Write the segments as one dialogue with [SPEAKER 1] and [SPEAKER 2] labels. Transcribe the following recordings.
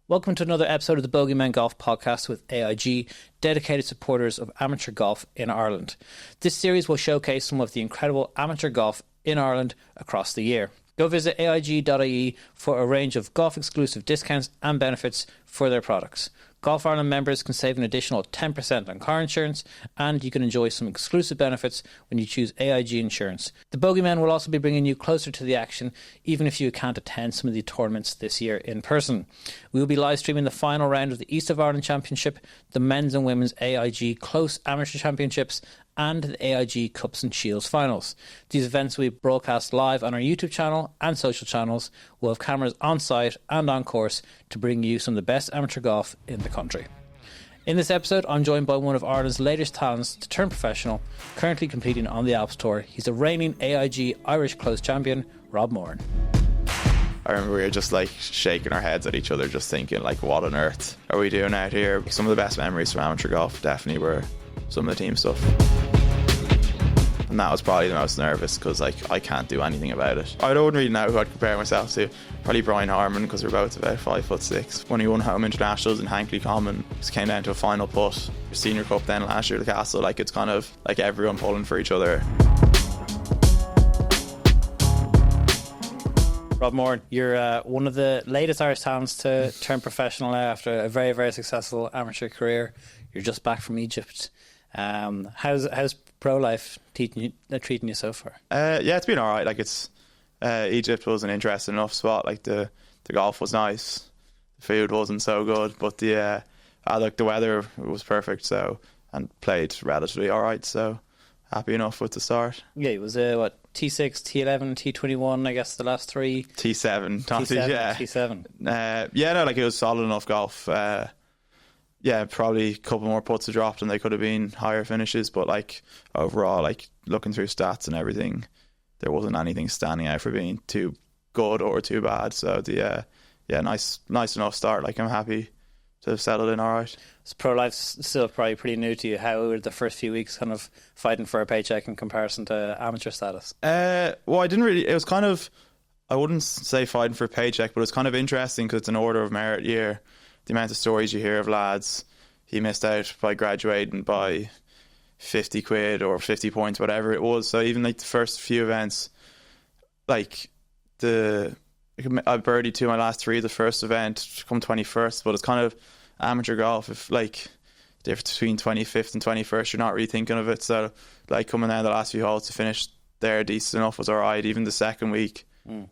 [SPEAKER 1] Welcome to another episode of the Bogey Golf Podcast with AIG, dedicated supporters of amateur golf in Ireland. This series will showcase some of the incredible amateur golf in Ireland across the year. Go visit aig.ie for a range of golf-exclusive discounts and benefits for their products. Golf Ireland members can save an additional 10% on car insurance, and you can enjoy some exclusive benefits when you choose AIG Insurance. The Bogeymen will also be bringing you closer to the action, even if you can't attend some of the tournaments this year in person. We will be live streaming the final round of the East of Ireland Championship, the men's and women's AIG Close Amateur Championships, and the AIG Cups and Shields finals. These events will be broadcast live on our YouTube channel and social channels. We'll have cameras on site and on course to bring you some of the best amateur golf in the country. In this episode, I'm joined by one of Ireland's latest talents to turn professional, currently competing on the Alps Tour. He's a reigning AIG Irish Close Champion, Rob Moran.
[SPEAKER 2] I remember we were just like shaking our heads at each other, just thinking like, what on earth are we doing out here? Some of the best memories from amateur golf definitely were some of the team stuff. And that was probably the most nervous because like I can't do anything about it. I don't really know who I'd compare myself to. Probably Brian Harmon, because we're both about 5'6". When he won home internationals in Hankley Common, just came down to a final putt. Senior Cup then last year at the Castle, like it's kind of like everyone pulling for each other.
[SPEAKER 1] Rob Moran, you're one of the latest Irish talents to turn professional now after a very, very successful amateur career. You're just back from Egypt. How's pro life treating you so far?
[SPEAKER 2] Yeah, it's been all right. Like it's Egypt was an interesting enough spot. Like the golf was nice, the food wasn't so good, but the weather was perfect. So and played relatively all right. So happy enough with the start.
[SPEAKER 1] Yeah, it was T6, T11, T21. I guess the last three.
[SPEAKER 2] T7,
[SPEAKER 1] T7.
[SPEAKER 2] Like it was solid enough golf. Yeah, probably a couple more putts have dropped and they could have been higher finishes, but like overall, like looking through stats and everything, there wasn't anything standing out for being too good or too bad. So nice enough start. Like I'm happy to have settled in all right.
[SPEAKER 1] So pro life's still probably pretty new to you. How were the first few weeks kind of fighting for a paycheck in comparison to amateur status?
[SPEAKER 2] Well, I didn't really. It was kind of, I wouldn't say fighting for a paycheck, but it's kind of interesting because it's an order of merit year. The amount of stories you hear of lads, he missed out by graduating by 50 quid or 50 points, whatever it was. So even like the first few events, like I birdied to my last three the first event, come 21st, but it's kind of amateur golf. If like the difference between 25th and 21st, you're not really thinking of it. So like coming down the last few holes to finish there decent enough was all right. Even the second week,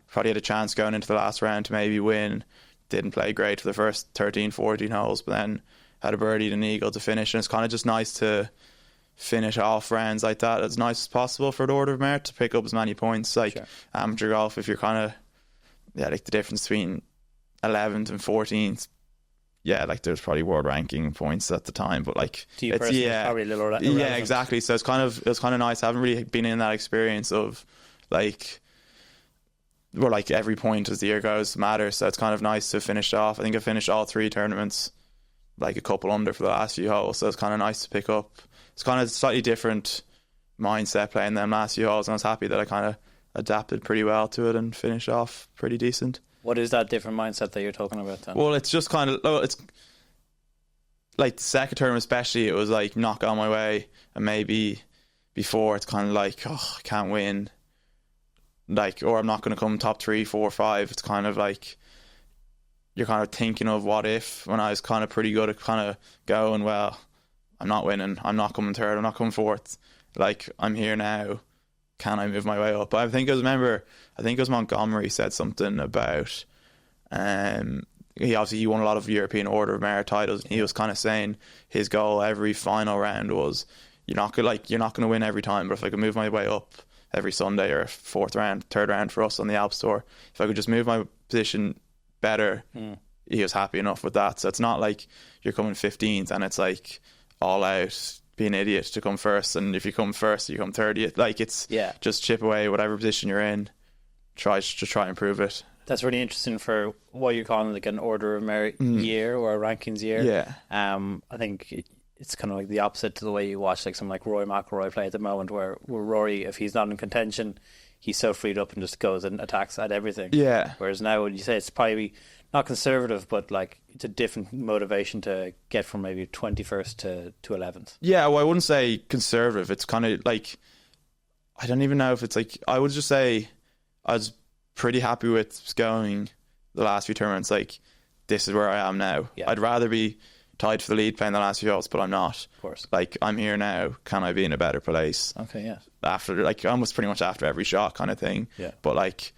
[SPEAKER 2] probably had a chance going into the last round to maybe win. Didn't play great for the first 13, 14 holes, but then had a birdie and an eagle to finish. And it's kind of just nice to finish off rounds like that as nice as possible for the order of merit to pick up as many points. Like sure. Amateur golf, if you're kind of, like the difference between 11th and 14th, like there's probably world ranking points at the time, but like
[SPEAKER 1] to you personally, it's probably a little irrelevant.
[SPEAKER 2] Yeah, exactly. So it was kind of nice. I haven't really been in that experience of like, where like every point as the year goes matters, so it's kind of nice to finish off. I think I finished all three tournaments like a couple under for the last few holes, so it's kind of nice to pick up. It's kind of a slightly different mindset playing them last few holes, and I was happy that I kind of adapted pretty well to it and finished off pretty decent.
[SPEAKER 1] What is that different mindset that you're talking about then?
[SPEAKER 2] Well, it's just kind of, it's like the second tournament especially, it was like not going my way, and maybe before it's kind of like, oh, I can't win, like, or I'm not going to come top 3, 4, 5. It's kind of like you're kind of thinking of what if, when I was kind of pretty good at kind of going, well, I'm not winning, I'm not coming third, I'm not coming fourth, like I'm here now, can I move my way up? But I think it was Montgomery said something about he won a lot of European Order of Merit titles, and he was kind of saying his goal every final round was you're not going to win every time, but if I can move my way up every Sunday or third round for us on the Alps Tour, if I could just move my position better, he was happy enough with that. So it's not like you're coming 15th and it's like all out, be an idiot to come first, and if you come first you come 30th. Like it's just chip away whatever position you're in, try and improve it.
[SPEAKER 1] That's really interesting for what you're calling like an order of merit year or a rankings year. I think it's kind of like the opposite to the way you watch like someone like Rory McIlroy play at the moment, where Rory, if he's not in contention, he's so freed up and just goes and attacks at everything. Whereas now, when you say it's probably not conservative, but like it's a different motivation to get from maybe 21st to 11th.
[SPEAKER 2] Yeah, well, I wouldn't say conservative. It's kind of like, I don't even know if it's like, I would just say I was pretty happy with going the last few tournaments. Like, this is where I am now.
[SPEAKER 1] Yeah.
[SPEAKER 2] I'd rather be tied for the lead playing the last few holes, but I'm not.
[SPEAKER 1] Of course.
[SPEAKER 2] Like, I'm here now. Can I be in a better place?
[SPEAKER 1] Okay, yeah.
[SPEAKER 2] After, like, almost pretty much after every shot kind of thing.
[SPEAKER 1] Yeah.
[SPEAKER 2] But like,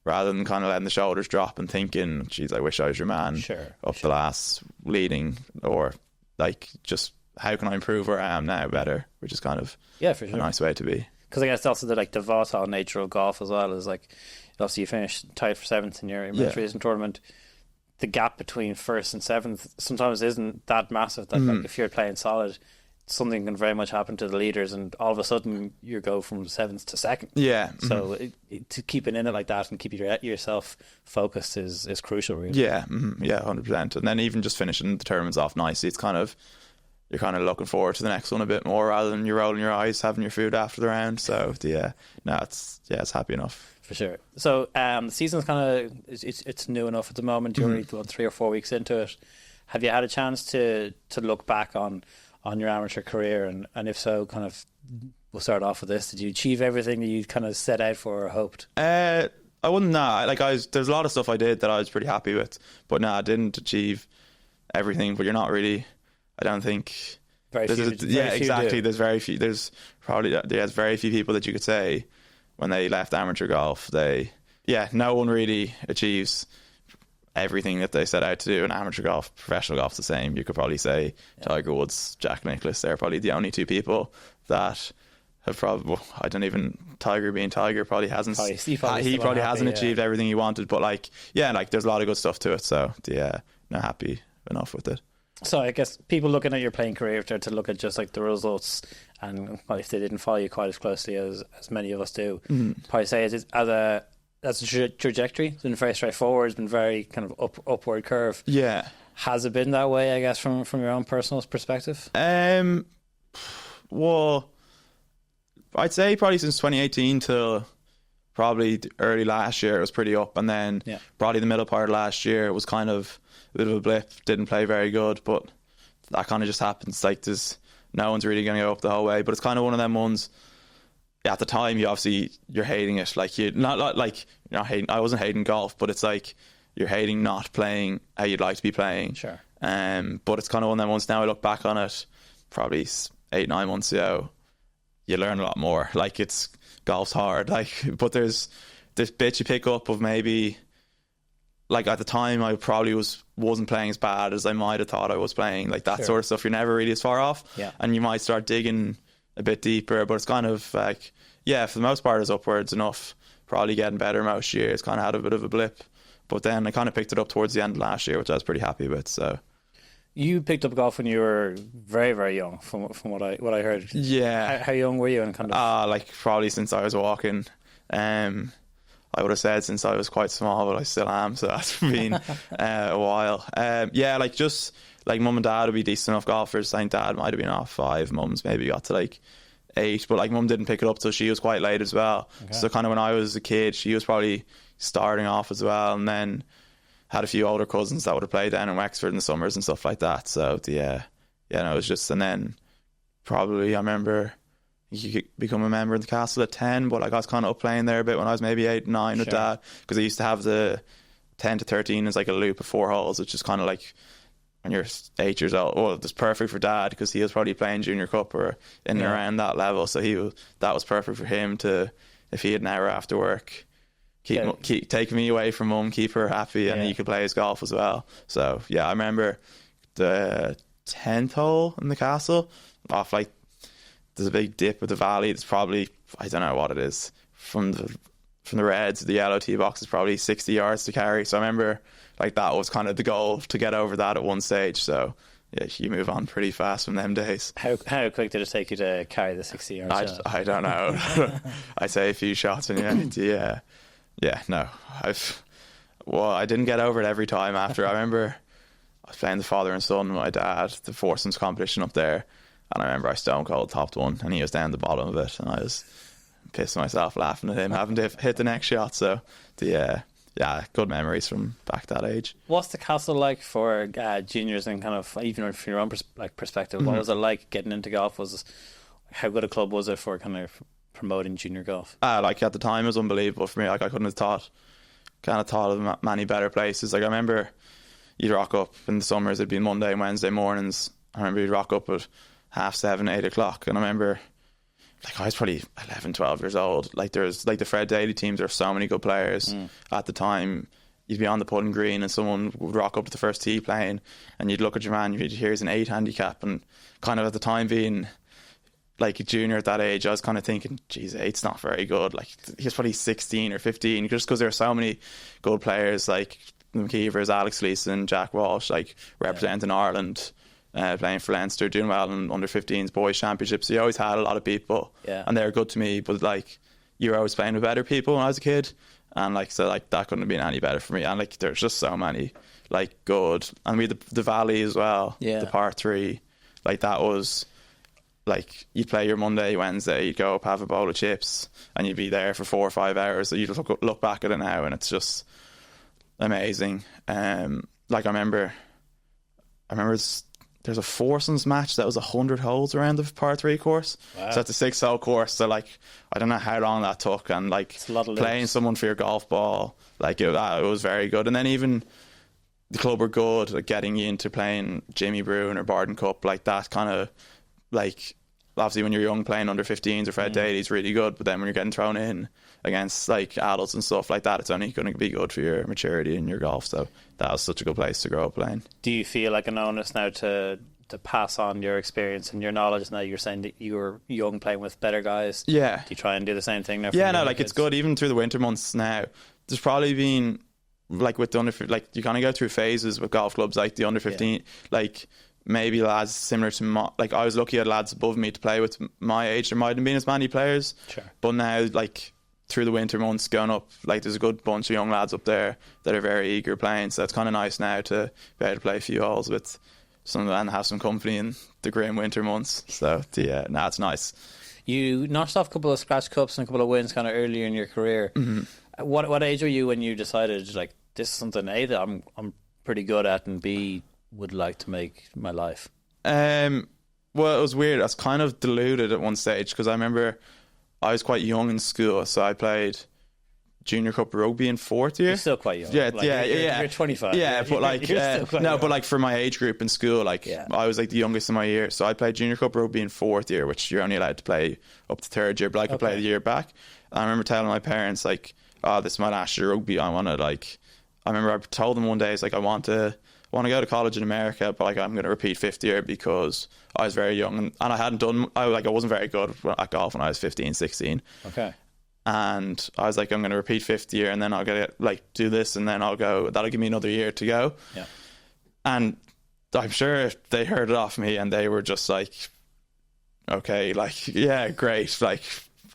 [SPEAKER 2] rather than kind of letting the shoulders drop and thinking, geez, I wish I was your man the last leading, or like, just how can I improve where I am now better, which is kind of
[SPEAKER 1] for sure.
[SPEAKER 2] a nice way to be.
[SPEAKER 1] Because I guess also the volatile nature of golf as well is like, obviously you finish tied for 7th in your most recent tournament. The gap between 1st and 7th sometimes isn't that massive. That like, if you're playing solid, something can very much happen to the leaders, and all of a sudden you go from 7th to 2nd.
[SPEAKER 2] Yeah.
[SPEAKER 1] So to keep it in it like that and keep yourself focused is crucial, really.
[SPEAKER 2] Yeah. Yeah, 100%. And then even just finishing the tournaments off nicely, it's kind of, you're kind of looking forward to the next one a bit more rather than you're rolling your eyes having your food after the round. So it's happy enough.
[SPEAKER 1] For sure. So the season's kind of it's new enough at the moment. You're only 3 or 4 weeks into it. Have you had a chance to look back on your amateur career, and if so, kind of, we'll start off with this. Did you achieve everything that you kind of set out for or hoped?
[SPEAKER 2] I wouldn't. There's a lot of stuff I did that I was pretty happy with, but I didn't achieve everything. But you're not really. I don't think. Exactly. There's very few. There's very few people that you could say when they left amateur golf, no one really achieves everything that they set out to do in amateur golf. Professional golf's the same. You could probably say Tiger Woods, Jack Nicklaus, they're probably the only two people that have Tiger being Tiger probably hasn't, he probably hasn't achieved everything he wanted, but there's a lot of good stuff to it, so not happy enough with it.
[SPEAKER 1] So I guess people looking at your playing career to look at just like the results, and if they didn't follow you quite as closely as many of us do, probably say as a trajectory. It's been very straightforward. It's been very kind of upward curve.
[SPEAKER 2] Yeah.
[SPEAKER 1] Has it been that way, I guess, from your own personal perspective?
[SPEAKER 2] Well, I'd say probably since 2018 till probably early last year it was pretty up, and then probably the middle part of last year it was kind of a bit of a blip. Didn't play very good, but that kind of just happens. Like, no one's really going to go up the whole way, but it's kind of one of them ones. At the time, you're hating it. Like, you're not hating. I wasn't hating golf, but it's like you're hating not playing how you'd like to be playing.
[SPEAKER 1] Sure.
[SPEAKER 2] But it's kind of one of them ones. Now I look back on it, probably 8-9 months ago, you learn a lot more. Like, golf's hard. Like, but there's this bit you pick up of maybe. Like, at the time, I probably wasn't playing as bad as I might have thought I was playing. Like, that sort of stuff, you're never really as far off.
[SPEAKER 1] Yeah.
[SPEAKER 2] And you might start digging a bit deeper, but it's kind of like, for the most part, it's upwards enough. Probably getting better most years. Kind of had a bit of a blip. But then I kind of picked it up towards the end of last year, which I was pretty happy with. So, you
[SPEAKER 1] picked up golf when you were very, very young, from what I heard.
[SPEAKER 2] Yeah.
[SPEAKER 1] How young were you? And kind of
[SPEAKER 2] like, probably since I was walking. I would have said since I was quite small, but I still am, so that's been a while. Mum and dad would be decent enough golfers. I think dad might have been off 5, mum's maybe got to 8, but mum didn't pick it up till she was quite late as well. Okay. So kind of when I was a kid, she was probably starting off as well, and then had a few older cousins that would have played down in Wexford in the summers and stuff like that. So it was just, and then probably I remember you could become a member of the castle at 10, but I was kind of up playing there a bit when I was maybe 8, 9 with dad, because I used to have the 10 to 13 as a loop of 4 holes, which is kind of like when you're 8 years old. Well, it's perfect for dad because he was probably playing junior cup or in and around that level, so that was perfect for him to, if he had an hour after work, keep taking me away from mum, keep her happy, and he could play his golf as well. So I remember the 10th hole in the castle off there's a big dip with the valley. It's probably, I don't know what it is, from the reds to the yellow tee box is probably 60 yards to carry. So I remember that was kind of the goal, to get over that at one stage. So you move on pretty fast from them days.
[SPEAKER 1] How quick did it take you to carry the 60 yards?
[SPEAKER 2] I don't know. I'd say a few shots, and no. I didn't get over it every time after. I remember I was playing the father and son with my dad, the foursomes competition up there. And I remember I stone cold topped one, and he was down the bottom of it, and I was pissing myself laughing at him having to hit the next shot. So yeah, good memories from back that age.
[SPEAKER 1] What's the castle like for juniors, and kind of even from your own perspective? What was it like getting into golf? How good a club was it for kind of promoting junior golf?
[SPEAKER 2] Like at the time, it was unbelievable for me. Like I couldn't have thought of many better places. Like I remember you'd rock up in the summers. It'd be Monday and Wednesday mornings. I remember you'd rock up at 7:30, 8 o'clock, and I remember, like, I was probably 11, 12 years old. Like there's like the Fred Daly teams. There were so many good players at the time. You'd be on the putting green and someone would rock up to the first tee playing, and you'd look at your man. You'd hear he's an 8 handicap, and kind of at the time being like a junior at that age, I was kind of thinking, geez, 8's not very good. Like he was probably 16 or 15, just because there were so many good players like McKeevers, Alex Leeson, Jack Walsh, like representing Ireland, playing for Leinster, doing well in under 15s boys championships. So you always had a lot of people, and they were good to me. But like you were always playing with better people when I was a kid, and like so like that couldn't have been any better for me. And like there's just so many like good, and we had the Valley as well, the par 3, like that was. Like you'd play your Monday, Wednesday, you'd go up, have a bowl of chips, and you'd be there for 4 or 5 hours. So you just look back at it now, and it's just amazing. Like I remember there's a foursomes match that was 100 holes around the par 3 course. Wow. So it's a 6-hole course. So like I don't know how long that took, and like playing someone for your golf ball, like it was very good. And then even the club were good at getting you into playing Jimmy Brewin or Barden Cup, like that kind of. Like obviously when you're young playing under 15s or Fred Daly's really good, but then when you're getting thrown in against like adults and stuff like that, it's only going to be good for your maturity in your golf. So that was such a good place to grow up playing. Do
[SPEAKER 1] you feel like an onus now to pass on your experience and your knowledge? Now you're saying that you were young playing with better guys. Do you try and do the same thing now?
[SPEAKER 2] Yeah, no, like kids? It's good even through the winter months now. There's probably been like with the under, like you kind of go through phases with golf clubs, like the under 15, like maybe lads similar to like I was lucky I had lads above me to play with my age. There mightn't have been as many players, but now like through the winter months going up, like there's a good bunch of young lads up there that are very eager playing, so it's kind of nice now to be able to play a few holes with some of them and have some company in the grim winter months. So it's nice.
[SPEAKER 1] You notched off a couple of scratch cups and a couple of wins kind of earlier in your career. What age were you when you decided like this is something A that I'm pretty good at, and B would like to make my life?
[SPEAKER 2] Well, it was weird. I was kind of deluded at one stage because I remember I was quite young in school, so I played Junior Cup rugby in 4th year.
[SPEAKER 1] You're still quite young.
[SPEAKER 2] You're
[SPEAKER 1] 25.
[SPEAKER 2] Yeah, but like but like for my age group in school, like I was like the youngest in my year, so I played Junior Cup rugby in 4th year, which you're only allowed to play up to 3rd year, but I could play the year back. And I remember telling my parents like, "Oh, this is my last year rugby. I want to like." I remember I told them one day, it's like I want to go to college in America, but like I'm going to repeat 5th year because I was very young and I hadn't done, I wasn't very good at golf when I was 15, 16.
[SPEAKER 1] Okay.
[SPEAKER 2] And I was like, I'm going to repeat 5th year and then I'll get like do this and then that'll give me another year to go.
[SPEAKER 1] Yeah. And
[SPEAKER 2] I'm sure they heard it off me and they were just like, okay, like, yeah, great, like,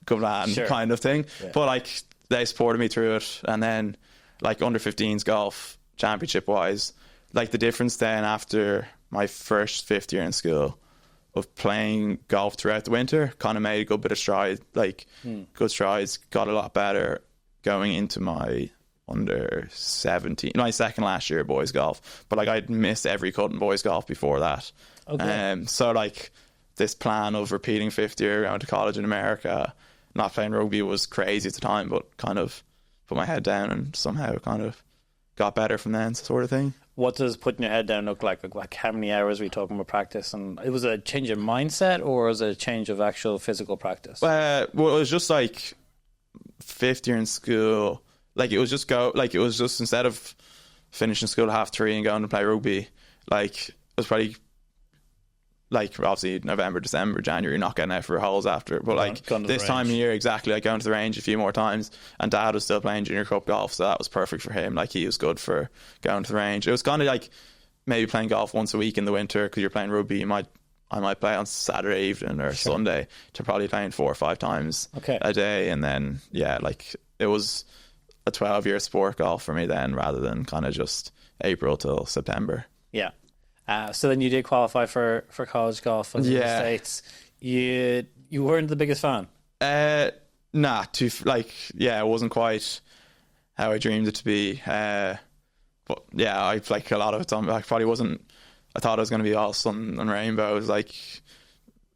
[SPEAKER 2] good man, kind of thing. Yeah. But like, they supported me through it. And then like under 15s golf championship wise, like the difference then after my first 5th year in school of playing golf throughout the winter kind of made a good bit of strides, like good strides, got a lot better going into my under 17, my second last year of boys golf. But like I'd missed every cut in boys golf before that. Okay. So like this plan of repeating 5th year, going to college in America, not playing rugby was crazy at the time, but kind of put my head down and somehow kind of got better from then, sort of thing.
[SPEAKER 1] What does putting your head down look like? Like how many hours are we talking about practice? And it was a change of mindset or was it a change of actual physical practice?
[SPEAKER 2] Well, it was just like 5th year in school. Like it was just instead of finishing school at 3:30 and going to play rugby, like it was probably like obviously November, December, January, not getting out for holes after. But like this time of year, exactly, like going to the range a few more times. And Dad was still playing Junior Cup golf, so that was perfect for him. Like he was good for going to the range. It was kind of like maybe playing golf once a week in the winter because you're playing rugby. I might play on Saturday evening or Sunday, to probably playing 4 or 5 times a day. And then like it was a 12-year sport golf for me then, rather than kind of just April till September.
[SPEAKER 1] Yeah. So then you did qualify for college golf in the States. You weren't the biggest fan?
[SPEAKER 2] It wasn't quite how I dreamed it to be. But yeah, I like a lot of it. I probably wasn't. I thought it was going to be all sun and rainbows, like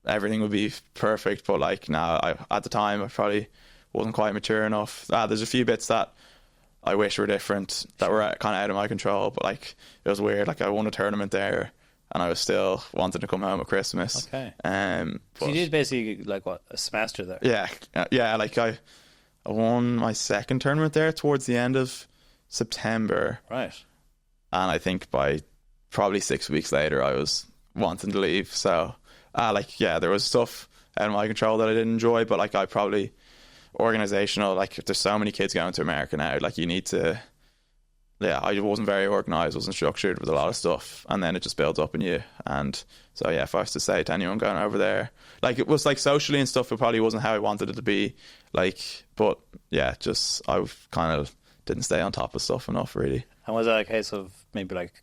[SPEAKER 2] everything would be perfect. But like now, at the time, I probably wasn't quite mature enough. There's a few bits that I wish were different, that were kind of out of my control. But like it was weird. Like I won a tournament there, and I was still wanting to come home at Christmas.
[SPEAKER 1] Okay.
[SPEAKER 2] So
[SPEAKER 1] you did basically like what, a semester there?
[SPEAKER 2] Yeah. Like I won my second tournament there towards the end of September.
[SPEAKER 1] Right.
[SPEAKER 2] And I think by probably 6 weeks later, I was wanting to leave. So, there was stuff out of my control that I didn't enjoy, but like I probably organizational, like if there's so many kids going to America now, like you need to. Yeah, I wasn't very organised, wasn't structured with a lot of stuff, and then it just builds up in you. And so, yeah, if I was to say to anyone going over there, like it was like socially and stuff, it probably wasn't how I wanted it to be. Like, but yeah, just I kind of didn't stay on top of stuff enough, really.
[SPEAKER 1] And was that a case of maybe like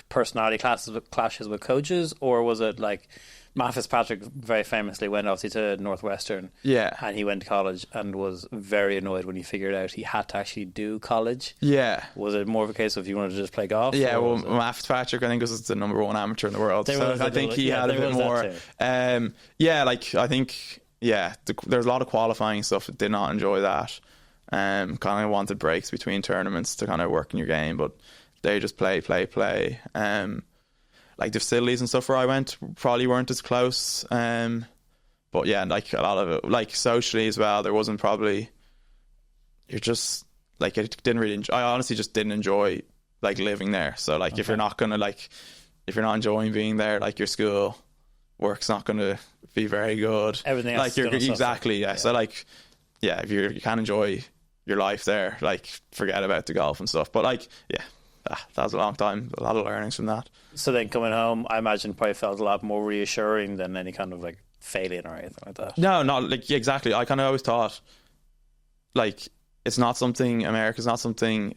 [SPEAKER 1] personality clashes with coaches, or was it like Matt Fitzpatrick very famously went obviously to Northwestern, and he went to college and was very annoyed when he figured out he had to actually do college?
[SPEAKER 2] Yeah.
[SPEAKER 1] Was it more of a case of you wanted to just play golf?
[SPEAKER 2] Yeah, well, Matt Fitzpatrick, I think, was the number one amateur in the world, so I think he had a bit more. I think there's a lot of qualifying stuff. Did not enjoy that. Kind of wanted breaks between tournaments to kind of work in your game, but they just play. Like the facilities and stuff where I went probably weren't as close. But yeah, like a lot of it, like socially as well, there wasn't probably. You're just like, I didn't really. I honestly just didn't enjoy like living there. So like, if you're not enjoying being there, like your school work's not gonna be very good.
[SPEAKER 1] Everything else,
[SPEAKER 2] like you're exactly yeah. So like, yeah, if you can't enjoy your life there, like forget about the golf and stuff. But like, yeah. That was a long time, a lot of learnings from that.
[SPEAKER 1] So then coming home, I imagine probably felt a lot more reassuring than any kind of like failing or anything like that.
[SPEAKER 2] No, not like exactly. I kind of always thought like it's not something, America's not something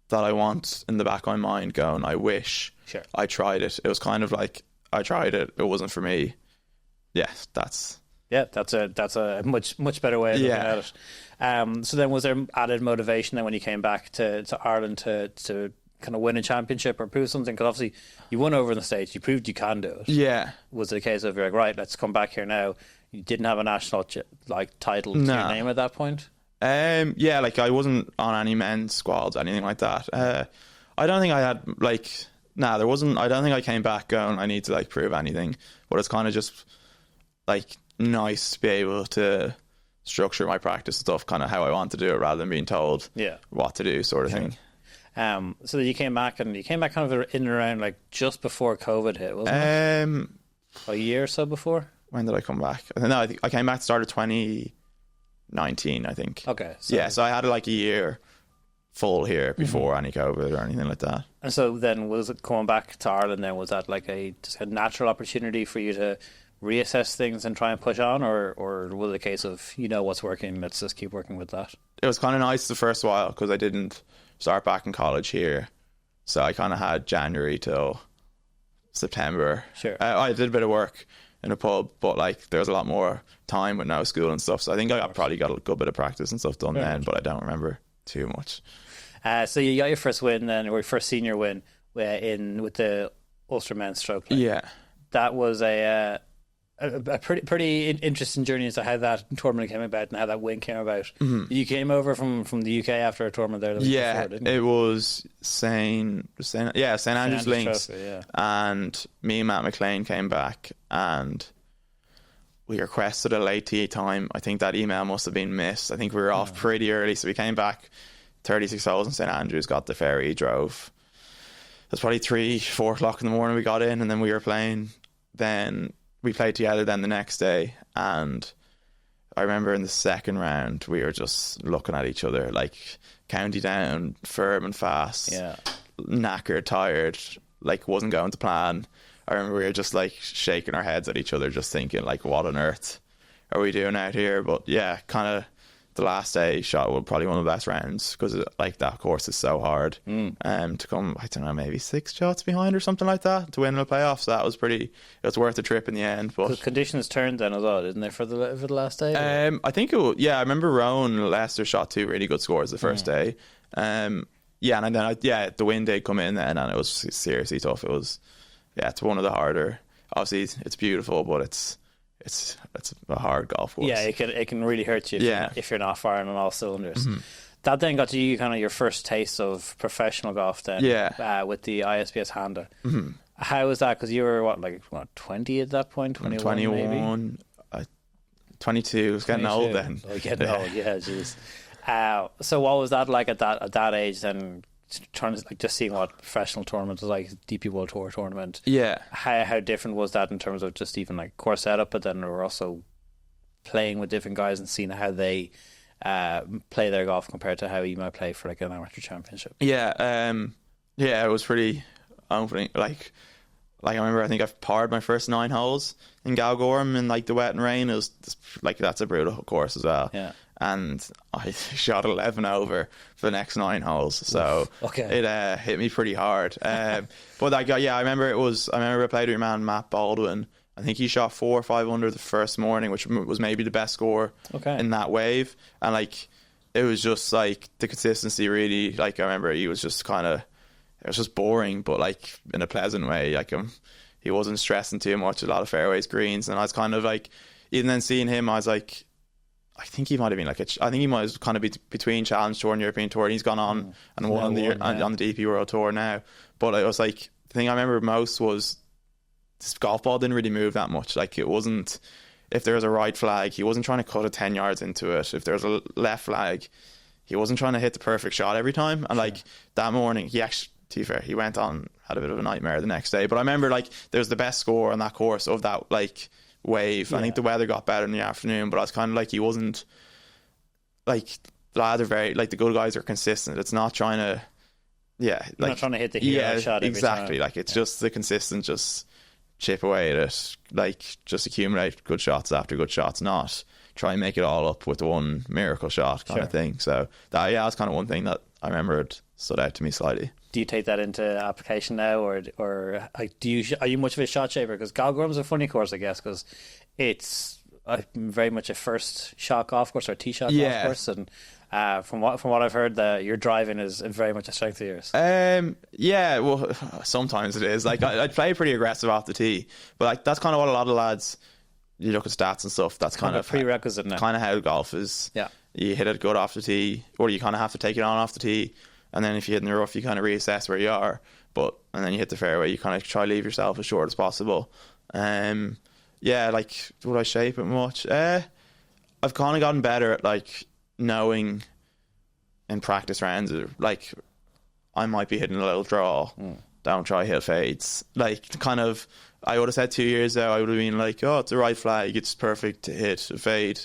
[SPEAKER 2] that I want in the back of my mind going, I wish I tried it. It was kind of like I tried it, it wasn't for me. Yeah, that's a much better way of looking at it. So then was there added motivation then when you came back to Ireland to kind of win a championship or prove something? Because obviously you won over in the States, you proved you can do it. Yeah.
[SPEAKER 1] Was it a case of you're like, right, let's come back here now? You didn't have a national title to your name at that point?
[SPEAKER 2] Yeah, like I wasn't on any men's squads, anything like that. I don't think I had there wasn't. I don't think I came back going, I need to like prove anything. But it's kind of just like nice to be able to structure my practice stuff kind of how I want to do it rather than being told what to do, sort of thing.
[SPEAKER 1] So you came back kind of in and around like just before COVID hit, wasn't it? A year or so before? When
[SPEAKER 2] did I come back? I think I came back to start of 2019, I think.
[SPEAKER 1] Okay.
[SPEAKER 2] So I had like a year full here before any COVID or anything like that.
[SPEAKER 1] And so then was it coming back to Ireland then, was that like just a natural opportunity for you to reassess things and try and push on, or was it a case of what's working, let's just keep working with that? It
[SPEAKER 2] was kind of nice the first while because I didn't start back in college here, so I kind of had January till September.
[SPEAKER 1] Sure.
[SPEAKER 2] I did a bit of work in a pub, but like there was a lot more time with no school and stuff, so I think I probably got a good bit of practice and stuff done then, but I don't remember too much.
[SPEAKER 1] So you got your first win then, or your first senior win with the Ulster men's stroke line.
[SPEAKER 2] Yeah,
[SPEAKER 1] that was a pretty interesting journey as to how that tournament came about and how that win came about. You came over from the UK after a tournament there.
[SPEAKER 2] It was St Andrews Links, and me and Matt McLean came back and we requested a late tee time. I think that email must have been missed. I think we were off pretty early, so we came back 36 holes in St Andrews, got the ferry, drove. It was probably 3-4 o'clock in the morning we got in, and then we were playing. Then we played together then the next day, and I remember in the second round we were just looking at each other like county down, firm and fast, knackered, tired, like wasn't going to plan. I remember we were just like shaking our heads at each other, just thinking like, what on earth are we doing out here? But yeah, kind of the last day shot was probably one of the best rounds because like that course is so hard. To come, I don't know, maybe 6 shots behind or something like that to win the playoffs. So that was it was worth the trip in the end. But
[SPEAKER 1] the conditions turned then as well, didn't they, for the last day?
[SPEAKER 2] I think I remember Rowan Lester shot 2 really good scores the first day. And then the wind did come in then, and it was seriously tough. It's one of the harder. Obviously, it's beautiful, but it's a hard golf course.
[SPEAKER 1] Yeah, it can really hurt you if you're not firing on all cylinders. That then got to you kind of your first taste of professional golf then. With the ISPS Handa. How was that? Because you were 20 at that point, 21 maybe?
[SPEAKER 2] 22. I was getting old then.
[SPEAKER 1] Oh, getting old, yeah, jeez. So what was that like at that age then? Trying to just seeing what professional tournaments like DP World Tour tournament.
[SPEAKER 2] Yeah.
[SPEAKER 1] How different was that in terms of just even like course setup, but then we're also playing with different guys and seeing how they play their golf compared to how you might play for like an amateur championship.
[SPEAKER 2] It was pretty opening. Like I remember, I think I've parred my first 9 holes in Galgorm in like the wet and rain. It was like, that's a brutal course as well.
[SPEAKER 1] Yeah.
[SPEAKER 2] And I shot 11 over for the next 9 holes, so it hit me pretty hard. But I remember I played with your man Matt Baldwin. I think he shot 4 or 5 under the first morning, which was maybe the best score in that wave. And like it was just like the consistency really. Like I remember he was just it was just boring, but like in a pleasant way. Like he wasn't stressing too much. A lot of fairways, greens, and I was kind of like, even then seeing him, I was like, I think he might have been I think he might have kind of be between Challenge Tour and European Tour, and he's gone on and won on the DP World Tour now. But it was like, the thing I remember most was this golf ball didn't really move that much. Like it wasn't, if there was a right flag, he wasn't trying to cut it 10 yards into it. If there was a left flag, he wasn't trying to hit the perfect shot every time. And like that morning, he actually, to be fair, he went on, had a bit of a nightmare the next day. But I remember like there was the best score on that course of that like wave. I think the weather got better in the afternoon, but I was kind of like, he wasn't like, the lads are very, like the good guys are consistent. It's not trying to
[SPEAKER 1] not trying to hit the hero shot every
[SPEAKER 2] exactly
[SPEAKER 1] time.
[SPEAKER 2] Like it's just the consistent, just chip away at it, like just accumulate good shots after good shots, not try and make it all up with one miracle shot kind of thing. So that's kind of one thing that I remembered stood out to me slightly.
[SPEAKER 1] Do you take that into application now, or like, are you much of a shot shaper? Because Galgorm's a funny course, I guess, because it's very much a first shot golf course or a tee shot golf course, and from what I've heard, your driving is very much a strength of yours.
[SPEAKER 2] Well, sometimes it is. Like I play pretty aggressive off the tee, but like that's kind of what a lot of lads. You look at stats and stuff. That's kind of
[SPEAKER 1] prerequisite now.
[SPEAKER 2] Kind of how golf is. Yeah, you hit it good off the tee, or you kind of have to take it on off the tee. And then if you hit in the rough, you kind of reassess where you are. And then you hit the fairway, you kind of try to leave yourself as short as possible. Like, would I shape it much? I've kind of gotten better at like knowing in practice rounds, like I might be hitting a little draw. Don't try hit fades. Like kind of, I would have said 2 years ago, I would have been like, oh, it's a right flag, it's perfect to hit a fade.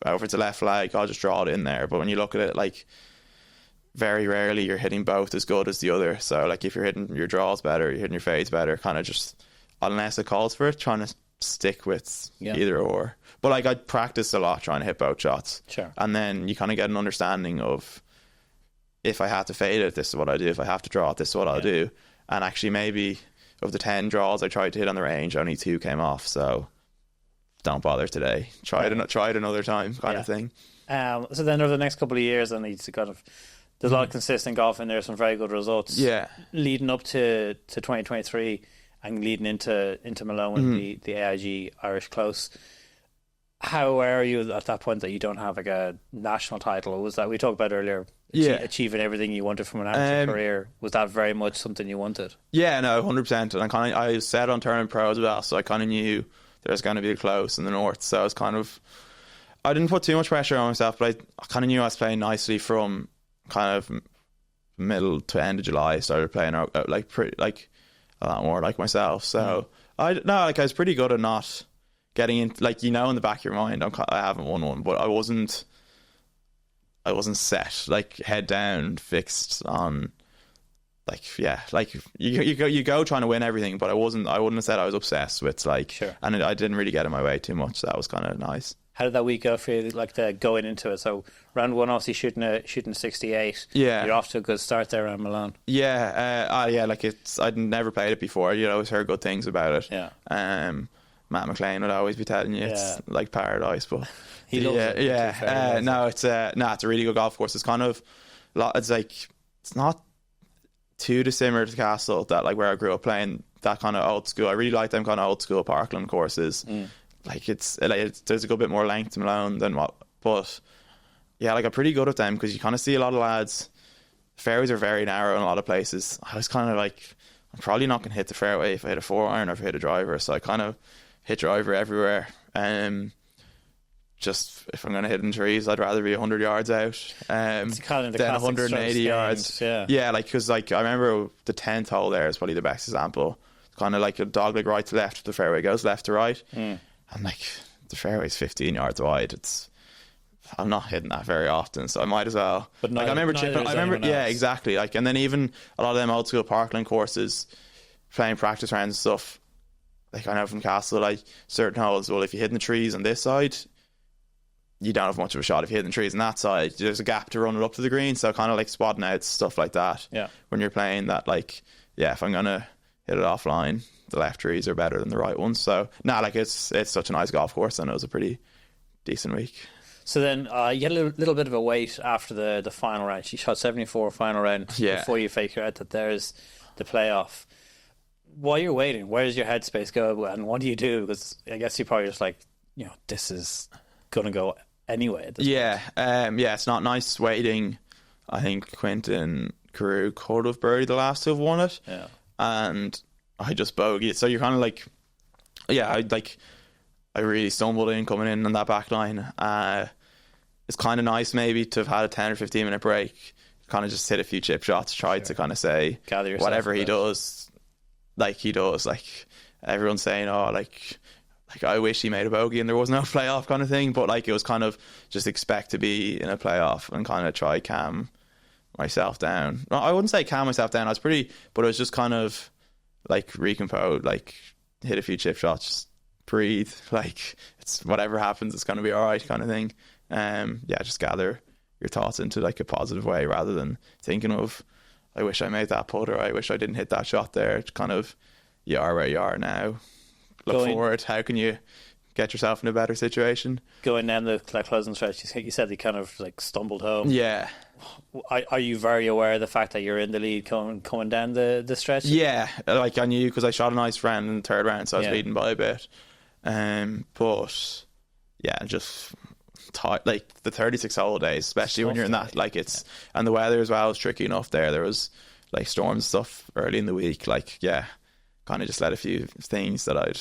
[SPEAKER 2] If it's a left flag, I'll just draw it in there. But when you look at it, like, very rarely you're hitting both as good as the other. So like if you're hitting your draws better, you're hitting your fades better, kind of just, unless it calls for it, trying to stick with either or. But like I practice a lot trying to hit both shots.
[SPEAKER 1] Sure.
[SPEAKER 2] And then you kind of get an understanding of, if I have to fade it, this is what I do. If I have to draw it, this is what I'll do. And actually maybe of the 10 draws I tried to hit on the range, only 2 came off. So don't bother today. Try it another time kind of thing.
[SPEAKER 1] So then over the next couple of years, then it's kind of, there's a lot of consistent golf in there, some very good results. Yeah. Leading up to 2023 and leading into Malone, the AIG Irish Close. How are you at that point that you don't have like a national title? Was that we talked about earlier? Achieving everything you wanted from an amateur career, was that very much something you wanted? Yeah, no, 100%. And I said on Tournament Pro as well, so I kind of knew there was going to be a close in the north. So I was I didn't put too much pressure on myself, but I kind of knew I was playing nicely from kind of middle to end of July. I started playing out like pretty, like a lot more like myself. So I was pretty good at not getting in, like, in the back of your mind, I haven't won one, but I wasn't set, like head down, fixed on, like, like you go trying to win everything, but I wouldn't have said I was obsessed with, like, and I didn't really get in my way too much. So that was kind of nice. How did that week go for you, like going into it? So round one, obviously shooting 68.
[SPEAKER 2] Yeah.
[SPEAKER 1] You're off to a good start there around Milan.
[SPEAKER 2] Yeah, like I'd never played it before. You always heard good things about it.
[SPEAKER 1] Yeah.
[SPEAKER 2] Matt McLean would always be telling you it's like paradise, but
[SPEAKER 1] he loves it.
[SPEAKER 2] Yeah. No, it's a really good golf course. It's kind of it's like it's not too dissimilar to Castle, that like where I grew up playing that kind of old school. I really like them kind of old school Parkland courses. Like there's a good bit more length to Malone than what, but yeah, like I'm pretty good at them because you kind of see a lot of lads. Fairways are very narrow in a lot of places. I was kind of like, I'm probably not going to hit the fairway if I hit a 4-iron or if I hit a driver, so I kind of hit driver everywhere. Just if I'm going to hit in trees, I'd rather be 100 yards out than 180 yards. Yeah, like because like I remember the 10th hole there is probably the best example. It's kind of like a dogleg right to left. The fairway goes left to right, and like the fairway's 15 yards wide. I'm not hitting that very often, so I might as well. But like, I remember, yeah, exactly. Like, and then even a lot of them old school Parkland courses, playing practice rounds and stuff. Like I know from Castle, like certain holes, well, if you hit in the trees on this side, you don't have much of a shot. If you hit in the trees on that side, there's a gap to run it up to the green. So kind of like spotting out stuff like that. Yeah. When you're playing that, like, yeah, if I'm gonna hit it offline, the left trees are better than the right ones. So like it's such a nice golf course, and it was a pretty decent week.
[SPEAKER 1] So then you had a little bit of a wait after the final round. You shot 74 final round before you figure out that there's the playoff. While you're waiting, where does your headspace go, and what do you do? Because I guess you're probably just like, this is going to go anyway. It's not nice waiting. I think Quinton Carew could have birdied the last to have won it. Yeah. And I just bogeyed. So you're kind of like, I really stumbled in coming in on that back line. It's kind of nice maybe to have had a 10 or 15 minute break, kind of just hit a few chip shots, try to kind of say whatever he does, like he does. Like everyone's saying, like I wish he made a bogey and there was no playoff kind of thing, but like it was kind of just expect to be in a playoff and kind of try calm myself down. I wouldn't say calm myself down. But it was just kind of like recompose, like hit a few chip shots, just breathe. Like it's whatever happens, it's going to be all right kind of thing. Just gather your thoughts into like a positive way rather than thinking of, I wish I made that putt or I wish I didn't hit that shot there. It's kind of, you are where you are now. Look forward. How can you get yourself in a better situation? Going down the closing stretch, you said you kind of like stumbled home.
[SPEAKER 2] Yeah.
[SPEAKER 1] Are you very aware of the fact that you're in the lead coming down the stretch?
[SPEAKER 2] Yeah, like I knew because I shot a nice round in the third round, so I was leading by a bit. But yeah, just like the 36 hole days, especially when you're in that, like it's, and the weather as well was tricky enough there. There was like storms stuff early in the week, like kind of just let a few things that I'd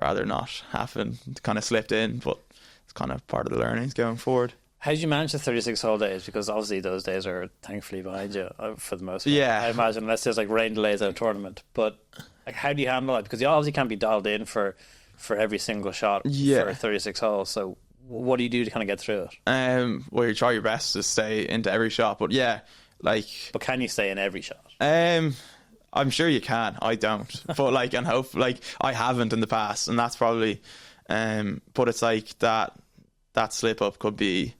[SPEAKER 2] rather not happen kind of slipped in, but it's kind of part of the learnings going forward.
[SPEAKER 1] How did you manage the 36 hole days? Because obviously those days are thankfully behind you for the most part. Yeah. I imagine, unless there's like rain delays at a tournament. But like, how do you handle it? Because you obviously can't be dialed in for every single shot for 36 holes. So what do you do to kind of get through it?
[SPEAKER 2] Well, you try your best to stay into every shot. But yeah, like...
[SPEAKER 1] But can you stay in every shot?
[SPEAKER 2] I'm sure you can. I don't. But like, and hope, like, I haven't in the past. And that's probably... but it's like that slip up could be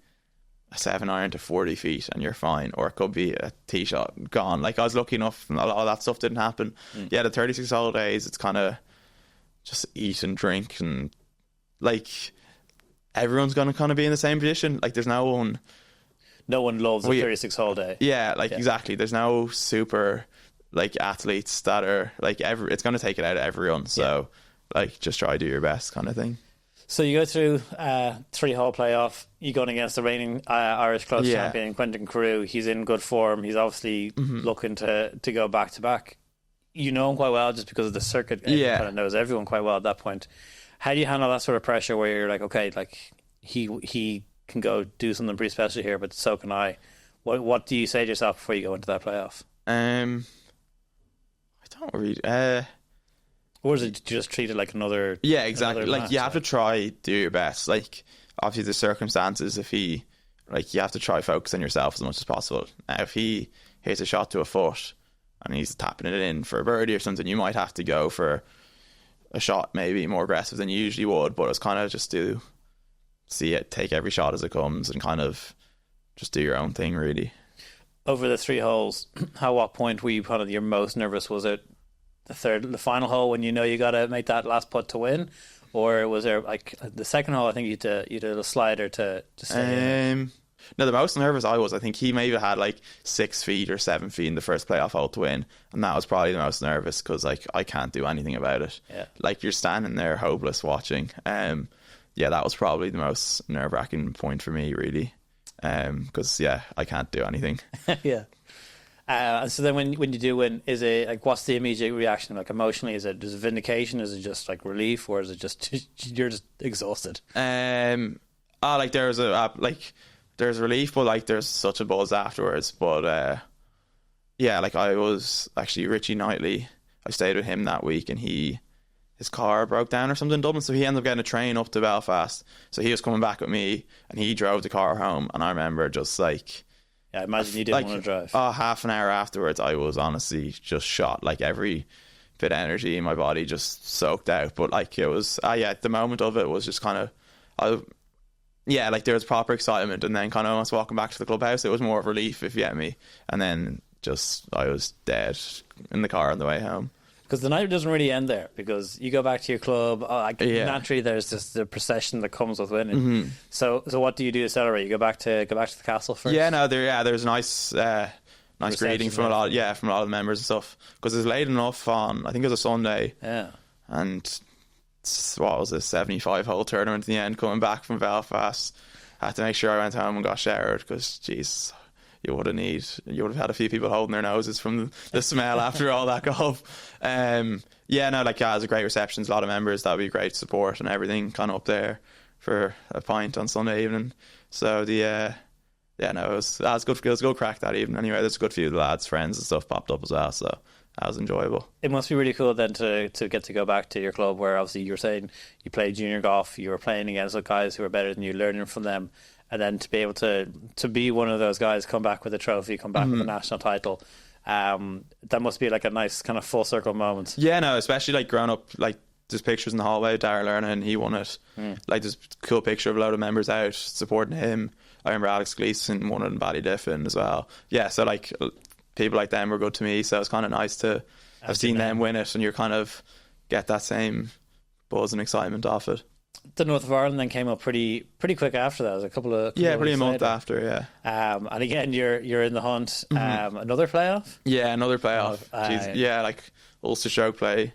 [SPEAKER 2] a 7-iron to 40 feet and you're fine, or it could be a tee shot gone. Like I was lucky enough and a lot of that stuff didn't happen. Yeah, the 36 hole days, it's kind of just eat and drink, and like everyone's going to kind of be in the same position. Like there's no one
[SPEAKER 1] loves a 36 hole day.
[SPEAKER 2] Yeah, exactly. There's no super like athletes that are like it's going to take it out of everyone. So like just try to do your best kind of thing.
[SPEAKER 1] So you go through 3-hole playoff. You're going against the reigning Irish Close Champion, Quinton Carew. He's in good form. He's obviously looking to go back to back. You know him quite well just because of the circuit. Everyone kind of knows everyone quite well at that point. How do you handle that sort of pressure where you're like, okay, like he can go do something pretty special here, but so can I? What do you say to yourself before you go into that playoff?
[SPEAKER 2] I don't really.
[SPEAKER 1] Or is it just treated like another?
[SPEAKER 2] Yeah, exactly. Like match, you have to try do your best. Like obviously the circumstances, if he, like, you have to try focus on yourself as much as possible. Now if he hits a shot to a foot and he's tapping it in for a birdie or something, you might have to go for a shot maybe more aggressive than you usually would. But it's kind of just do see it, take every shot as it comes, and kind of just do your own thing, really.
[SPEAKER 1] Over the 3 holes, what point were you kind of your most nervous? Was it the final hole when you know you got to make that last putt to win, or was there like the second hole? I think you did a slider to stay.
[SPEAKER 2] No, the most nervous I think he maybe had like 6 feet or 7 feet in the first playoff hole to win, and that was probably the most nervous because like I can't do anything about it.
[SPEAKER 1] Yeah.
[SPEAKER 2] Like you're standing there hopeless watching. Yeah, that was probably the most nerve-wracking point for me, really. Because I can't do anything.
[SPEAKER 1] Yeah. So then when you do win, is it like, what's the immediate reaction? Like emotionally, is it vindication? Is it just like relief, or is it just you're just exhausted?
[SPEAKER 2] Like there's relief, but like there's such a buzz afterwards. But like I was actually Richie Knightley. I stayed with him that week, and his car broke down or something in Dublin, so he ended up getting a train up to Belfast. So he was coming back with me, and he drove the car home. And I remember just like,
[SPEAKER 1] I imagine you didn't want to drive.
[SPEAKER 2] Half an hour afterwards, I was honestly just shot. Like every bit of energy in my body just soaked out. But like it was, the moment of it was just kind of, like there was proper excitement, and then kind of almost walking back to the clubhouse, it was more of relief, if you get me. And then I was dead in the car on the way home.
[SPEAKER 1] Because the night doesn't really end there, because you go back to your club. Naturally, there's just the procession that comes with winning. Mm-hmm. So what do you do to celebrate? You go back to the castle first.
[SPEAKER 2] Yeah, no, there's a nice greeting from a lot of the members and stuff. Because it's late enough on, I think it was a Sunday.
[SPEAKER 1] Yeah,
[SPEAKER 2] and what was it, 75-hole tournament in the end. Coming back from Belfast, I had to make sure I went home and got showered because, jeez. You would have had a few people holding their noses from the smell after all that golf. It was a great reception. A lot of members. That would be great support and everything kind of up there for a pint on Sunday evening. So it was good. It was a good crack that evening. Anyway, there's a good few of the lads, friends and stuff popped up as well. So that was enjoyable.
[SPEAKER 1] It must be really cool then to get to go back to your club, where obviously you were saying you played junior golf, you were playing against guys who were better than you, learning from them. And then to be able to be one of those guys, come back with a trophy, come back with a national title, that must be like a nice kind of full circle moment. Yeah, no, especially like growing up, like there's pictures in the hallway, Darrell Erna, and he won it. Like there's a cool picture of a load of members out supporting him. I remember Alex Gleeson won it in Ballydiffin as well. Yeah, so like people like them were good to me, so it's kind of nice to have seen them win it, and you're kind of get that same buzz and excitement off it. The North of Ireland then came up pretty quick after that. It was a couple of pretty a month after, yeah. And again, you're in the hunt. Another playoff? Yeah, another playoff. Like Ulster Stroke play.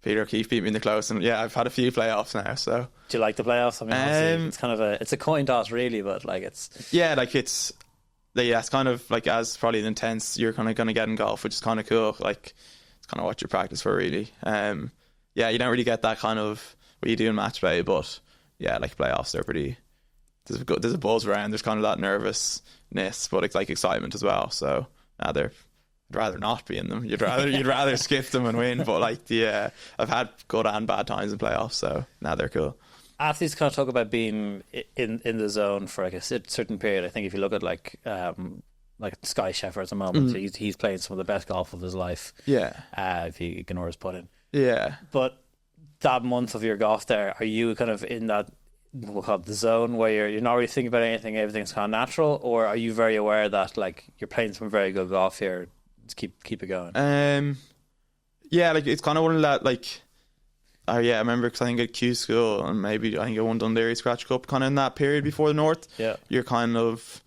[SPEAKER 1] Peter O'Keefe beat me in the close, and I've had a few playoffs now. So, do you like the playoffs? I mean, it's kind of it's a coin toss, really, but like it's it's kind of like as probably the intense you're kind of going to get in golf, which is kind of cool. Like it's kind of what you practice for, really. You don't really get that kind of what you do in match play, but like playoffs, they're pretty. There's a buzz around. There's kind of that nervousness, but it's like excitement as well. So I'd rather not be in them. You'd rather skip them and win. But I've had good and bad times in playoffs, so they're cool. Athletes kind of talk about being in the zone for like a certain period. I think if you look at like Sky Sheffer at the moment, he's playing some of the best golf of his life. Yeah, if he ignores his putting. Yeah, but that month of your golf there, are you kind of in that, we'll call it the zone, where you're not really thinking about anything, everything's kind of natural, or are you very aware that like you're playing some very good golf here, just keep it going? Like it's kind of one of that, like I remember, because I think at Q School, and maybe I think I won Dundee Scratch Cup kind of in that period before the North. You're kind of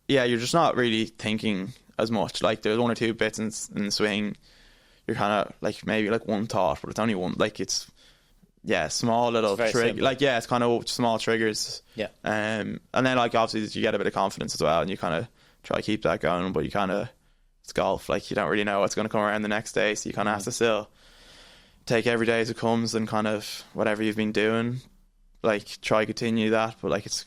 [SPEAKER 1] you're just not really thinking as much. Like there's one or two bits in the swing. You're kind of like maybe like one thought, but it's only one. Like it's small little trigger. Like it's kind of small triggers. And then like obviously you get a bit of confidence as well, and you kind of try to keep that going. But you kind of, it's golf. Like you don't really know what's going to come around the next day, so you kind of have to still take every day as it comes, and kind of whatever you've been doing, like try to continue that. But like it's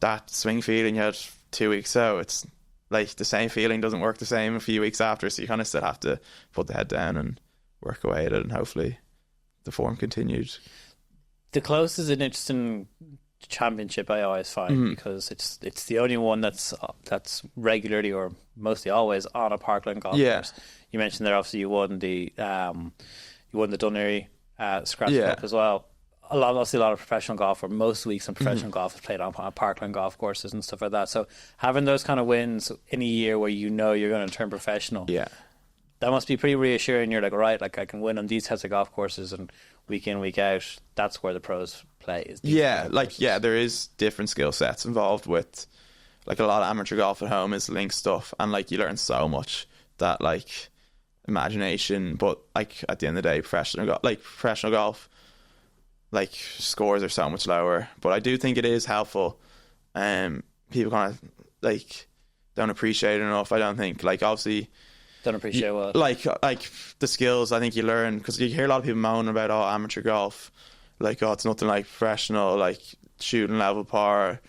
[SPEAKER 1] that swing feeling you had 2 weeks, so it's like the same feeling doesn't work the same a few weeks after, so you kind of still have to put the head down and work away at it, and hopefully the form continued. The Close is an interesting championship, I always find, because it's the only one that's regularly or mostly always on a parkland golf course. You mentioned there obviously you won the Dundee Scratch Cup as well. I see a lot of professional golf, or most weeks in professional golf is played on parkland golf courses and stuff like that. So having those kind of wins in a year where you know you're going to turn professional,
[SPEAKER 2] Yeah.
[SPEAKER 1] that must be pretty reassuring. You're like, all right, like I can win on these types of golf courses, and week in, week out, that's where the pros play. Is these
[SPEAKER 2] Yeah, like
[SPEAKER 1] courses.
[SPEAKER 2] there is different skill sets involved with like a lot of amateur golf at home is link stuff, and like you learn so much that like imagination, but like at the end of the day, professional golf, like scores are so much lower. But I do think it is helpful. People kind of like don't appreciate it enough. I don't think, like, obviously
[SPEAKER 1] Don't appreciate what.
[SPEAKER 2] like the skills I think you learn, because you hear a lot of people moan about amateur golf, like, it's nothing like professional, like shooting level par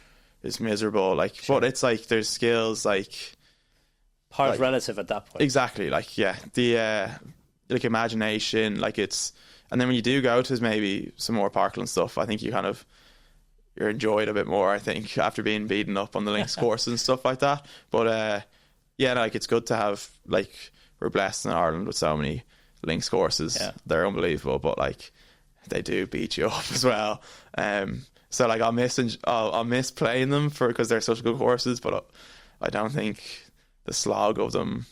[SPEAKER 2] is miserable, like,
[SPEAKER 1] Sure.
[SPEAKER 2] but it's like there's skills like
[SPEAKER 1] Par's
[SPEAKER 2] like-
[SPEAKER 1] relative at that point.
[SPEAKER 2] exactly, like, yeah, the like imagination, like it's, and then when you do go to maybe some more parkland stuff, I think you're enjoyed a bit more, I think, after being beaten up on the links course and stuff like that. But yeah, like it's good to have, like, we're blessed in Ireland with so many links courses.
[SPEAKER 1] Yeah.
[SPEAKER 2] They're unbelievable, but like they do beat you up as well. So like I'll miss playing them because they're such good courses, but I don't think the slog of them.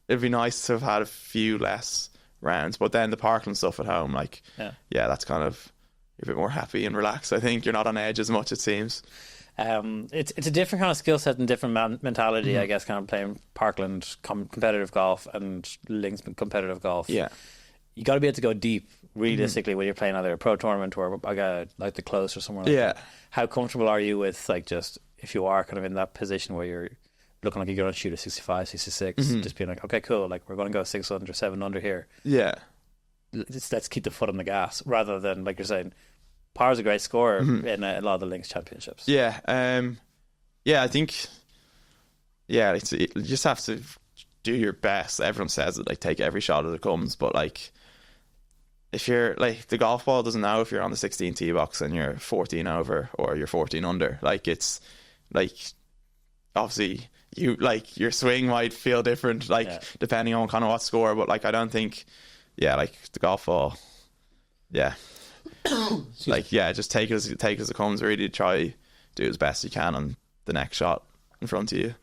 [SPEAKER 2] It'd be nice to have had a few less rounds, but then the parkland stuff at home, like, yeah, that's kind of, you're a bit more happy and relaxed. I think you're not on edge as much, it seems.
[SPEAKER 1] It's a different kind of skill set and different mentality, I guess, kind of playing parkland competitive golf and links competitive golf.
[SPEAKER 2] Yeah.
[SPEAKER 1] You got to be able to go deep realistically when you're playing either a pro tournament or like the Close or somewhere like
[SPEAKER 2] Yeah.
[SPEAKER 1] that. How comfortable are you with, like, just if you are kind of in that position where you're looking like you're going to shoot a 65, 66, just being like, okay, cool, like we're going to go 6 under, 7 under here.
[SPEAKER 2] Yeah.
[SPEAKER 1] Let's keep the foot on the gas, rather than, like you're saying, par's a great scorer in a lot of the links championships.
[SPEAKER 2] Yeah. I think, yeah, you just have to do your best. Everyone says it, like, take every shot as it comes, but like, if you're like, the golf ball doesn't know if you're on the 16 tee box and you're 14 over or you're 14 under. Like, it's like, obviously you, like, your swing might feel different, like, depending on kind of what score, but like, I don't think, like, the golf ball, like, just take it as it comes. Really try do as best you can on the next shot in front of you.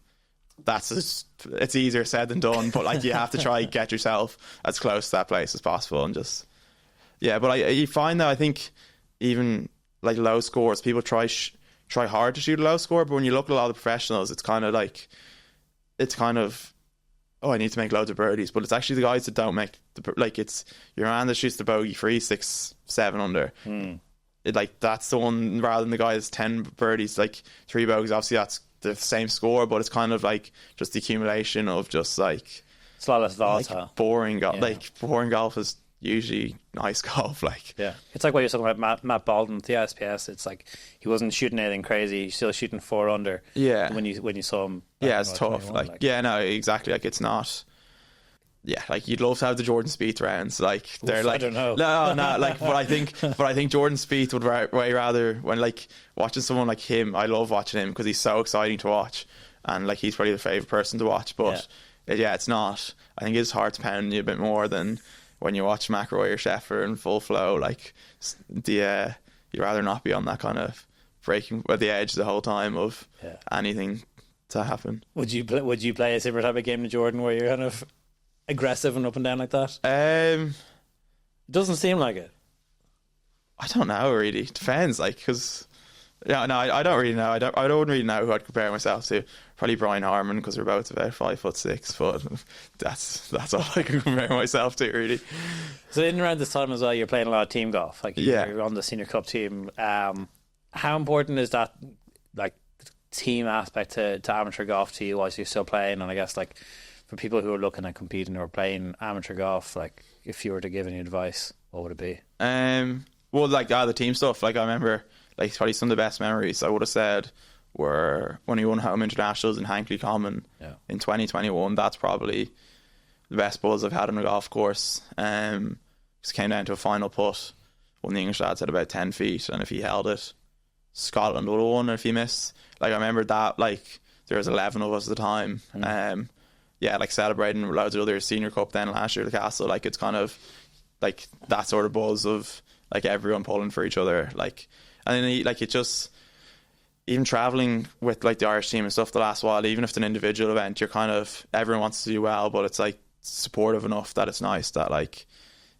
[SPEAKER 2] It's easier said than done, but like, you have to try get yourself as close to that place as possible, and just but you find that, I think, even like low scores, people try hard to shoot a low score, but when you look at a lot of the professionals, it's kind of oh, I need to make loads of birdies, but it's actually the guys that don't make it's your man that shoots the bogey free 6, 7 under. Like, that's the one, rather than the guy that's 10 birdies, like 3 bogeys. Obviously that's the same score, but it's kind of like just the accumulation of just like,
[SPEAKER 1] it's a lot less volatile.
[SPEAKER 2] like boring golf. Like, boring golf is usually nice golf. Like,
[SPEAKER 1] it's like what you're talking about Matt Baldwin with the SPS. It's like he wasn't shooting anything crazy, he's still shooting 4 under. When you saw him,
[SPEAKER 2] it's tough. Like, no, exactly. Like, it's not. Like, you'd love to have the Jordan Spieth rounds. Like, they're like,
[SPEAKER 1] I don't know.
[SPEAKER 2] No, like, but I think Jordan Spieth would way rather, when, like, watching someone like him, I love watching him because he's so exciting to watch, and like, he's probably the favourite person to watch. But it's not. I think it's hard to pound you a bit more than when you watch McIlroy or Scheffler in full flow. Like, you'd rather not be on that kind of breaking at the edge the whole time of anything to happen.
[SPEAKER 1] Would you play a similar type of game to Jordan where you're kind of aggressive and up and down like that?
[SPEAKER 2] It
[SPEAKER 1] doesn't seem like it.
[SPEAKER 2] I don't know, really. Depends, like, because I don't really know. I don't really know who I'd compare myself to. Probably Brian Harmon, because we're both about 5'6", but that's all I can compare myself to, really.
[SPEAKER 1] So in and around this time as well, you're playing a lot of team golf. Like, you're on the senior cup team. How important is that, like, team aspect to amateur golf to you whilst you're still playing? And I guess, like, for people who are looking at competing or playing amateur golf, like, if you were to give any advice, what would it be?
[SPEAKER 2] Well, like, the team stuff, like, I remember, like, probably some of the best memories I would have said were when we won home internationals in Hankley Common in 2021. That's probably the best buzz I've had on a golf course. Just came down to a final putt. One of the English lads had about 10 feet, and if he held it, Scotland would have won. If he missed, like, I remember that, like, there was 11 of us at the time. Like, celebrating loads of other senior cup then last year at the Castle. Like, it's kind of like that sort of buzz of like everyone pulling for each other, like, and then like it just, even traveling with like the Irish team and stuff the last while, even if it's an individual event, you're kind of, everyone wants to do well, but it's like supportive enough that it's nice that like,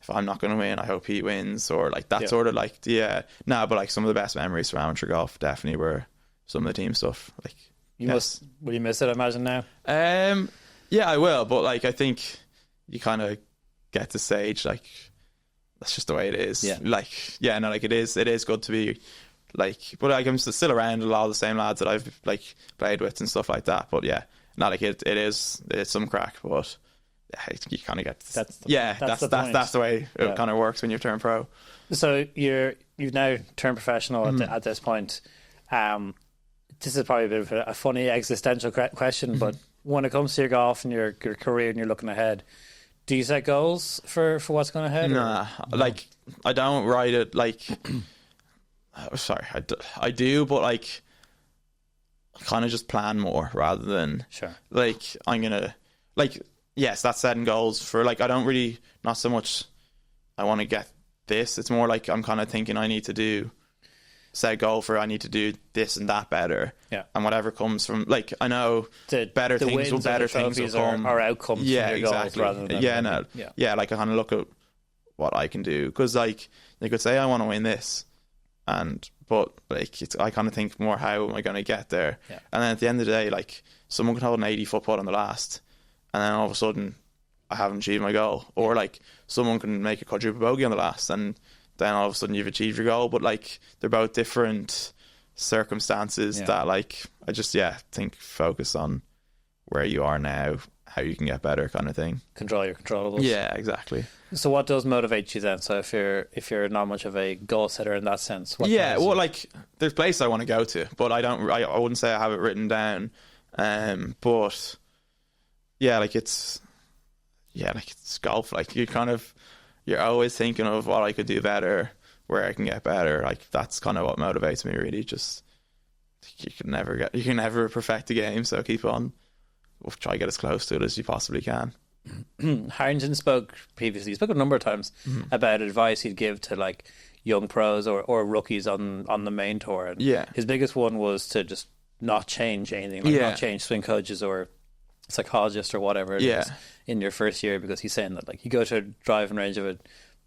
[SPEAKER 2] if I'm not going to win, I hope he wins, or like that sort of like, but like some of the best memories from amateur golf definitely were some of the team stuff. Like,
[SPEAKER 1] will you miss it, I imagine, now?
[SPEAKER 2] Yeah, I will, but like I think you kind of get to stage like that's just the way it is. Like, like it is good to be like, but like I'm still around a lot of the same lads that I've like played with and stuff like that. But yeah, not like it's some crack, but you kind of get that's the way it kind of works when you turn pro.
[SPEAKER 1] So you've now turned professional at this point. This is probably a bit of a funny existential question, but when it comes to your golf and your career and you're looking ahead, do you set goals for what's going ahead?
[SPEAKER 2] Nah, like I don't write it like. Sorry, I do, but like I kind of just plan more rather than like I'm gonna like. Yes, that's setting goals for like, I don't really, not so much I want to get this. It's more like I'm kind of thinking I need to set a goal for I need to do this and that better. Yeah. And whatever comes from, like, I know better things will come.
[SPEAKER 1] Are outcomes from your goals rather than
[SPEAKER 2] like I kind of look at what I can do. Because like, you could say I want to win this, but like I kind of think more, how am I going to get there? Yeah. And then at the end of the day, like someone can hold an 80-foot putt on the last, and then all of a sudden I haven't achieved my goal. Or like someone can make a quadruple bogey on the last, and then all of a sudden you've achieved your goal. But like they're both different circumstances that like I just think focus on where you are now, how you can get better, kind of thing.
[SPEAKER 1] Control your controllables.
[SPEAKER 2] Yeah, exactly.
[SPEAKER 1] So what does motivate you then? So if you're not much of a goal setter in that sense, what
[SPEAKER 2] like there's places I want to go to, but I wouldn't say I have it written down. But like it's golf. Like you're always thinking of what I could do better, where I can get better. Like that's kind of what motivates me, really. Just you can never perfect the game, so keep on. We'll try to get as close to it as you possibly can.
[SPEAKER 1] Harrington spoke previously. He spoke a number of times about advice he'd give to like young pros or rookies on the main tour. And his biggest one was to just not change anything, like not change swing coaches or psychologist or whatever it is in your first year, because he's saying that like you go to a driving range of a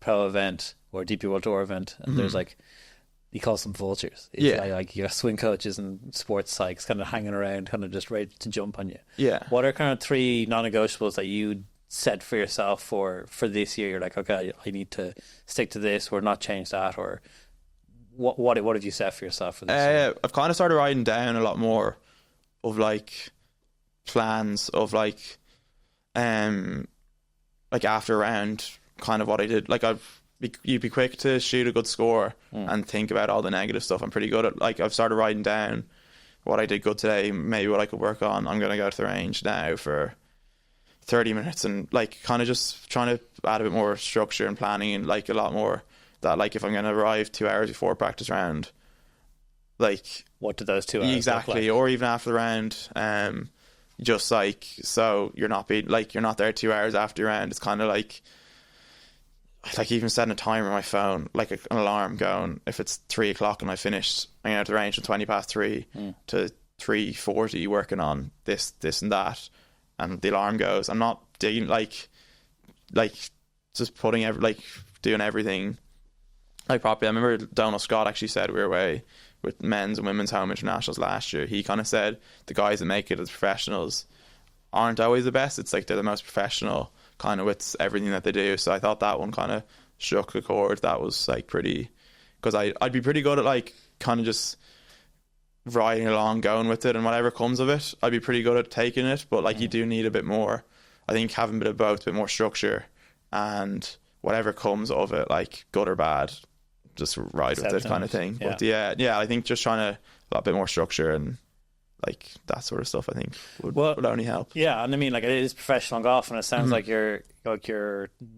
[SPEAKER 1] pro event or DP World Tour event, and there's like, he calls them vultures. It's like you got swing coaches and sports psychs kind of hanging around, kind of just ready to jump on you. Yeah. What are kind of 3 non-negotiables that you set for yourself for this year? You're like, okay, I need to stick to this or not change that, or what have you set for yourself for this year?
[SPEAKER 2] I've kind of started writing down a lot more of like plans of like after a round, kind of what I did. Like you'd be quick to shoot a good score and think about all the negative stuff. I'm pretty good at, like, I've started writing down what I did good today, maybe what I could work on. I'm going to go to the range now for 30 minutes and like kind of just trying to add a bit more structure and planning, and like a lot more that like if I'm going to arrive 2 hours before a practice round, like
[SPEAKER 1] what do those 2 hours
[SPEAKER 2] exactly
[SPEAKER 1] look like?
[SPEAKER 2] Or even after the round, just like, so you're not there 2 hours after your round. It's kind of like even setting a timer on my phone, like an alarm going, if it's 3 o'clock and I finished, I'm going to the range from 20 past 3 to 3:40 working on this and that, and the alarm goes. I'm not doing like just doing everything like properly. I remember Donald Scott actually said, we were away with men's and women's home internationals last year, he kind of said the guys that make it as professionals aren't always the best. It's like they're the most professional kind of with everything that they do. So I thought that one kind of struck a chord. That was like pretty, because I'd be pretty good at like kind of just riding along, going with it, and whatever comes of it, I'd be pretty good at taking it. But like you do need a bit more, I think, having a bit of both, a bit more structure, and whatever comes of it, like good or bad, just ride with it kind of thing. But I think just trying to a lot bit more structure and like that sort of stuff, I think would only help.
[SPEAKER 1] Yeah, and I mean, like, it is professional golf, and it sounds like your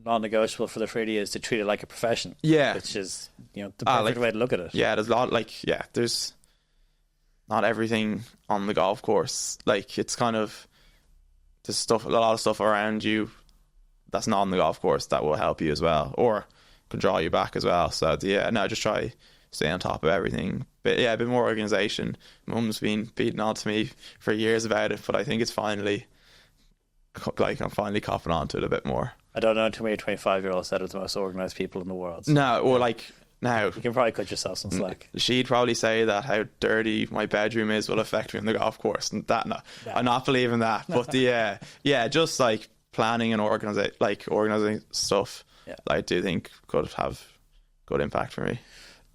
[SPEAKER 1] non-negotiable for the Freddie is to treat it like a profession. Yeah, which is the perfect way to look at it. Yeah,
[SPEAKER 2] there's a lot there's not everything on the golf course. Like it's kind of there's a lot of stuff around you that's not on the golf course that will help you as well, or can draw you back as well. So yeah, no, just try stay on top of everything. But yeah, a bit more organisation. Mum's been beating on to me for years about it, but I think it's finally, like, I'm finally copping on to it a bit more.
[SPEAKER 1] I don't know too many 25-year-olds that are the most organised people in the world. So.
[SPEAKER 2] No, well, like, now
[SPEAKER 1] you can probably cut yourself some slack.
[SPEAKER 2] She'd probably say that how dirty my bedroom is will affect me on the golf course, and that I'm not believing that. But yeah, just like planning and organising stuff, I do think could have good impact for me.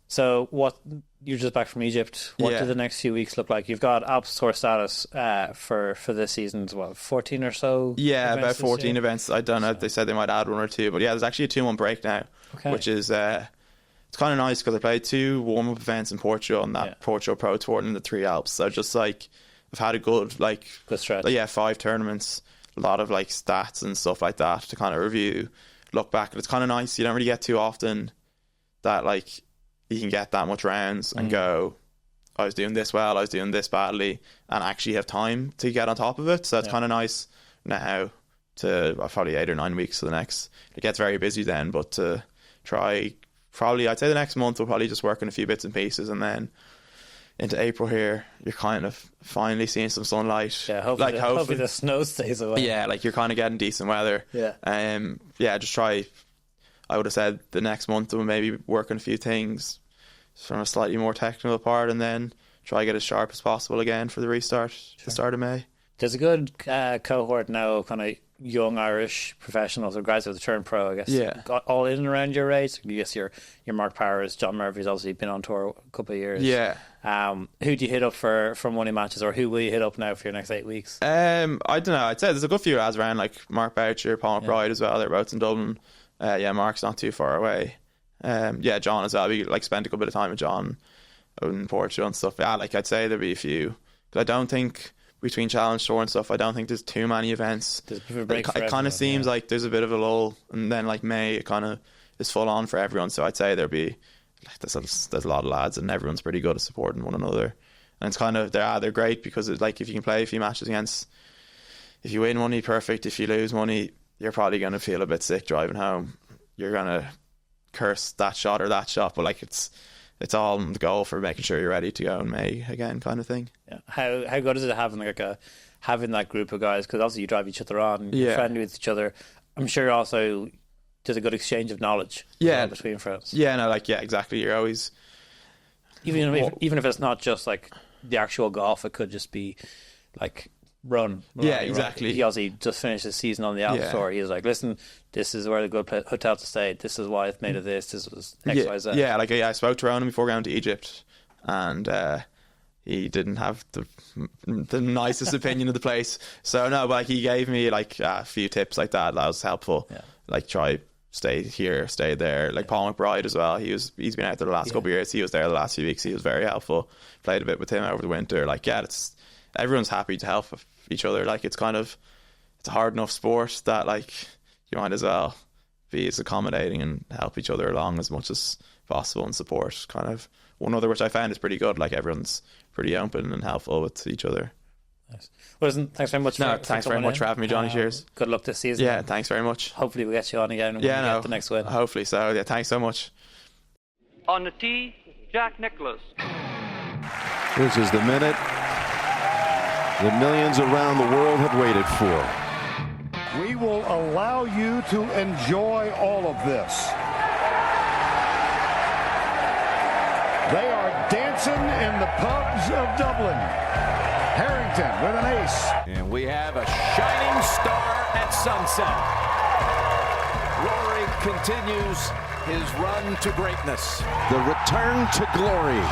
[SPEAKER 1] So what? You're just back from Egypt. What do the next few weeks look like? You've got Alps Tour status for this season as well. 14 or so.
[SPEAKER 2] Yeah, about 14 events. I don't know. They said they might add one or two, but yeah, there's actually a 2-month break now, which is it's kind of nice because I played 2 warm-up events in Portugal on that Portugal Pro Tour and the 3 Alps. So just like I've had a good
[SPEAKER 1] stretch.
[SPEAKER 2] 5 tournaments, a lot of like stats and stuff like that to kind of review, look back. And it's kind of nice. You don't really get too often that like you can get that much rounds and go, I was doing this well, I was doing this badly, and actually have time to get on top of it. So it's kind of nice now to probably 8 or 9 weeks to the next. It gets very busy then, but to try, probably I'd say the next month we'll probably just work on a few bits and pieces, and then into April here you're kind of finally seeing some sunlight.
[SPEAKER 1] Yeah, hopefully the snow stays away.
[SPEAKER 2] Yeah, like you're kind of getting decent weather. Just try. I would have said the next month we'll maybe work on a few things from a slightly more technical part, and then try to get as sharp as possible again for the restart, the start of May.
[SPEAKER 1] There's a good cohort now, kind of young Irish professionals or guys that have turned pro, I guess.
[SPEAKER 2] Yeah.
[SPEAKER 1] Got all in and around your age. I guess your Mark Powers, John Murphy's obviously been on tour a couple of years.
[SPEAKER 2] Yeah.
[SPEAKER 1] Who do you hit up for money matches, or who will you hit up now for your next 8 weeks?
[SPEAKER 2] I don't know. I'd say there's a good few lads around, like Mark Boucher, Paul McBride as well. They're both in Dublin. Mark's not too far away. John as well. We spent a good bit of time with John in Portugal and stuff. Yeah, I'd say there'll be a few. But I don't think between Challenge Tour and stuff, I don't think there's too many events. It kind of seems like there's a bit of a lull, and then like May it kind of is full on for everyone. So I'd say there'll be there's a lot of lads, and everyone's pretty good at supporting one another. And it's kind of they're great because it's like if you can play a few matches against, if you win money, perfect. If you lose money, you're probably going to feel a bit sick driving home. You're going to curse that shot or that shot, but like it's all the goal for making sure you're ready to go in May again, kind of thing. Yeah.
[SPEAKER 1] How good is it having having that group of guys? Because obviously you drive each other on, you're friendly with each other. I'm sure also there's a good exchange of knowledge. Between friends.
[SPEAKER 2] Yeah, no, exactly. You're always
[SPEAKER 1] even if it's not just like the actual golf, it could just be like run.
[SPEAKER 2] Yeah, exactly.
[SPEAKER 1] He obviously just finished his season on the Alps Tour. He was like, listen, this is where the good hotel to stay. This is why I've made of this. This was X, Y, Z.
[SPEAKER 2] Yeah, I spoke to Ronan before going to Egypt, and he didn't have the nicest opinion of the place. So no, but he gave me a few tips like that. That was helpful. Yeah. Like try stay here, stay there. Like Paul McBride as well. He's been out there the last couple of years. He was there the last few weeks. He was very helpful. Played a bit with him over the winter. Everyone's happy to help each other. It's a hard enough sport that you might as well be as accommodating and help each other along as much as possible and support kind of one another, which I found is pretty good. Everyone's pretty open and helpful with each other.
[SPEAKER 1] Nice. Well, thanks very much.
[SPEAKER 2] Thanks very much for having me, Johnny. Cheers.
[SPEAKER 1] Good luck this season.
[SPEAKER 2] Yeah, thanks very much.
[SPEAKER 1] Hopefully we'll get you on again when we get the next win.
[SPEAKER 2] Hopefully so. Yeah, thanks so much.
[SPEAKER 3] On the tee, Jack Nicklaus.
[SPEAKER 4] This is the minute that millions around the world have waited for.
[SPEAKER 5] We will allow you to enjoy all of this. They are dancing in the pubs of Dublin. Harrington with an ace.
[SPEAKER 6] And we have a shining star at sunset. Rory continues his run to greatness.
[SPEAKER 4] The return to glory.